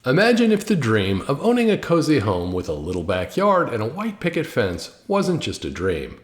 Imagine if the dream of owning a cozy home with a little backyard and a white picket fence wasn't just a dream.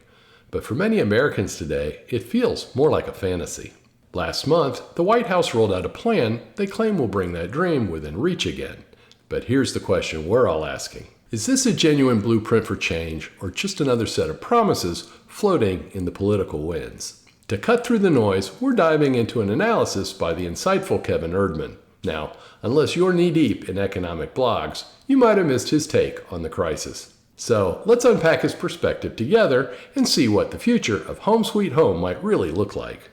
But for many Americans today, it feels more like a fantasy. Last month, the White House rolled out a plan they claim will bring that dream within reach again. But here's the question we're all asking. Is this a genuine blueprint for change, or just another set of promises floating in the political winds? To cut through the noise, we're diving into an analysis by the insightful Kevin Erdmann. Now, unless you're knee-deep in economic blogs, you might have missed his take on the crisis. So let's unpack his perspective together and see what the future of Home Sweet Home might really look like.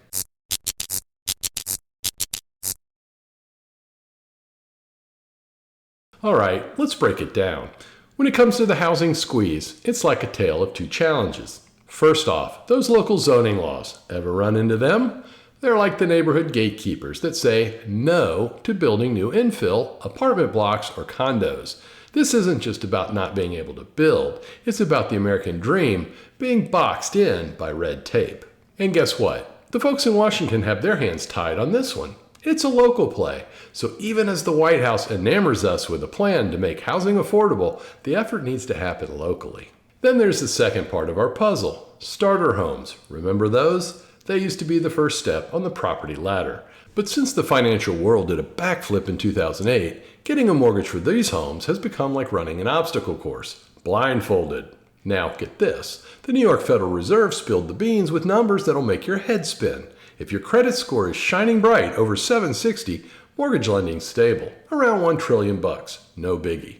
Alright, let's break it down. When it comes to the housing squeeze, it's like a tale of two challenges. First off, those local zoning laws. Ever run into them? They're like the neighborhood gatekeepers that say no to building new infill, apartment blocks, or condos. This isn't just about not being able to build, it's about the American dream being boxed in by red tape. And guess what? The folks in Washington have their hands tied on this one. It's a local play, so even as the White House enamors us with a plan to make housing affordable, the effort needs to happen locally. Then there's the second part of our puzzle, starter homes. Remember those? They used to be the first step on the property ladder. But since the financial world did a backflip in 2008, getting a mortgage for these homes has become like running an obstacle course, blindfolded. Now get this, the New York Federal Reserve spilled the beans with numbers that'll make your head spin. If your credit score is shining bright over 760, mortgage lending's stable, around $1 trillion, no biggie.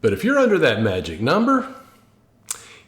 But if you're under that magic number,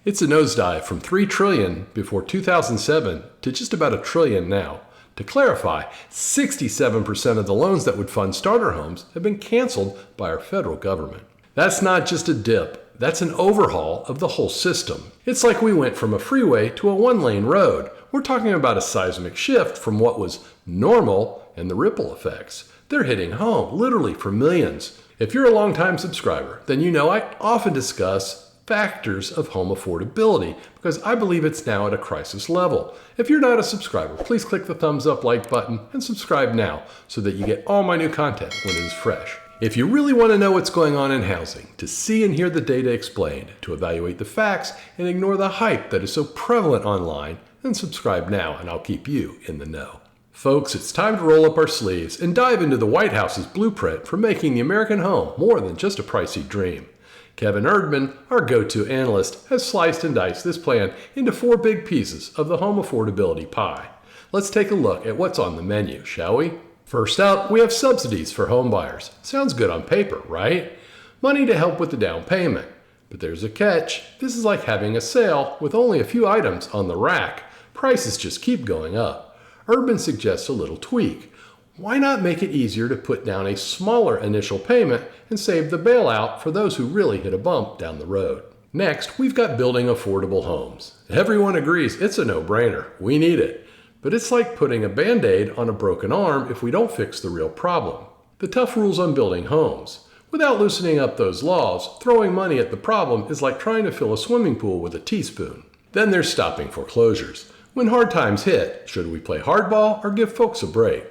it's a nosedive from $3 trillion before 2007 to just about $1 trillion now. To clarify, 67% of the loans that would fund starter homes have been canceled by our federal government. That's not just a dip, that's an overhaul of the whole system. It's like we went from a freeway to a one-lane road. We're talking about a seismic shift from what was normal and the ripple effects. They're hitting home, literally for millions. If you're a longtime subscriber, then you know I often discuss factors of home affordability because I believe it's now at a crisis level. If you're not a subscriber, please click the thumbs up like button and subscribe now so that you get all my new content when it is fresh. If you really want to know what's going on in housing, to see and hear the data explained, to evaluate the facts and ignore the hype that is so prevalent online, then subscribe now and I'll keep you in the know. Folks, it's time to roll up our sleeves and dive into the White House's blueprint for making the American home more than just a pricey dream. Kevin Erdmann, our go-to analyst, has sliced and diced this plan into 4 big pieces of the home affordability pie. Let's take a look at what's on the menu, shall we? First up, we have subsidies for home buyers. Sounds good on paper, right? Money to help with the down payment. But there's a catch. This is like having a sale with only a few items on the rack. Prices just keep going up. Erdmann suggests a little tweak. Why not make it easier to put down a smaller initial payment and save the bailout for those who really hit a bump down the road? Next, we've got building affordable homes. Everyone agrees it's a no-brainer. We need it. But it's like putting a Band-Aid on a broken arm if we don't fix the real problem. The tough rules on building homes. Without loosening up those laws, throwing money at the problem is like trying to fill a swimming pool with a teaspoon. Then there's stopping foreclosures. When hard times hit, should we play hardball or give folks a break?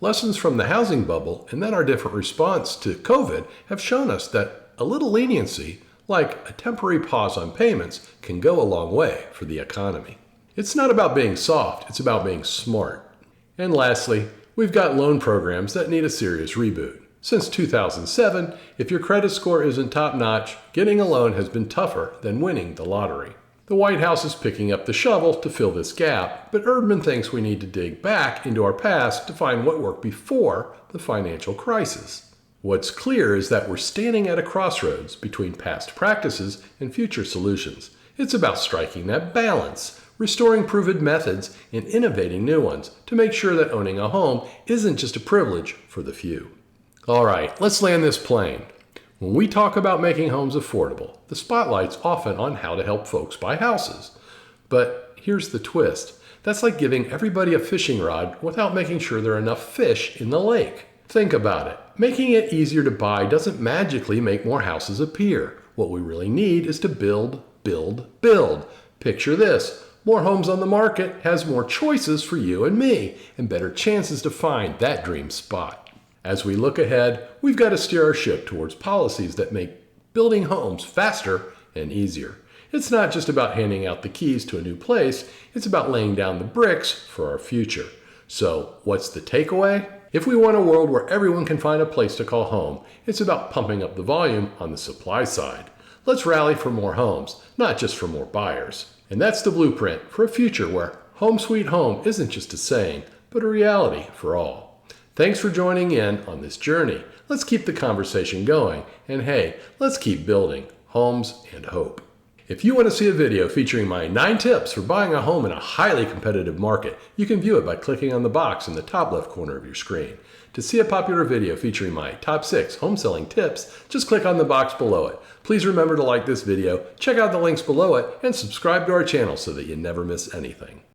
Lessons from the housing bubble and then our different response to COVID have shown us that a little leniency, like a temporary pause on payments, can go a long way for the economy. It's not about being soft, it's about being smart. And lastly, we've got loan programs that need a serious reboot. Since 2007, if your credit score isn't top-notch, getting a loan has been tougher than winning the lottery. The White House is picking up the shovel to fill this gap, but Erdmann thinks we need to dig back into our past to find what worked before the financial crisis. What's clear is that we're standing at a crossroads between past practices and future solutions. It's about striking that balance, restoring proven methods and innovating new ones to make sure that owning a home isn't just a privilege for the few. All right, let's land this plane. When we talk about making homes affordable, the spotlight's often on how to help folks buy houses. But here's the twist. That's like giving everybody a fishing rod without making sure there are enough fish in the lake. Think about it. Making it easier to buy doesn't magically make more houses appear. What we really need is to build, build, build. Picture this. More homes on the market has more choices for you and me, and better chances to find that dream spot. As we look ahead, we've got to steer our ship towards policies that make building homes faster and easier. It's not just about handing out the keys to a new place, it's about laying down the bricks for our future. So, what's the takeaway? If we want a world where everyone can find a place to call home, it's about pumping up the volume on the supply side. Let's rally for more homes, not just for more buyers. And that's the blueprint for a future where home sweet home isn't just a saying, but a reality for all. Thanks for joining in on this journey. Let's keep the conversation going, and hey, let's keep building homes and hope. If you want to see a video featuring my 9 tips for buying a home in a highly competitive market, you can view it by clicking on the box in the top left corner of your screen. To see a popular video featuring my top 6 home selling tips, just click on the box below it. Please remember to like this video, check out the links below it, and subscribe to our channel so that you never miss anything.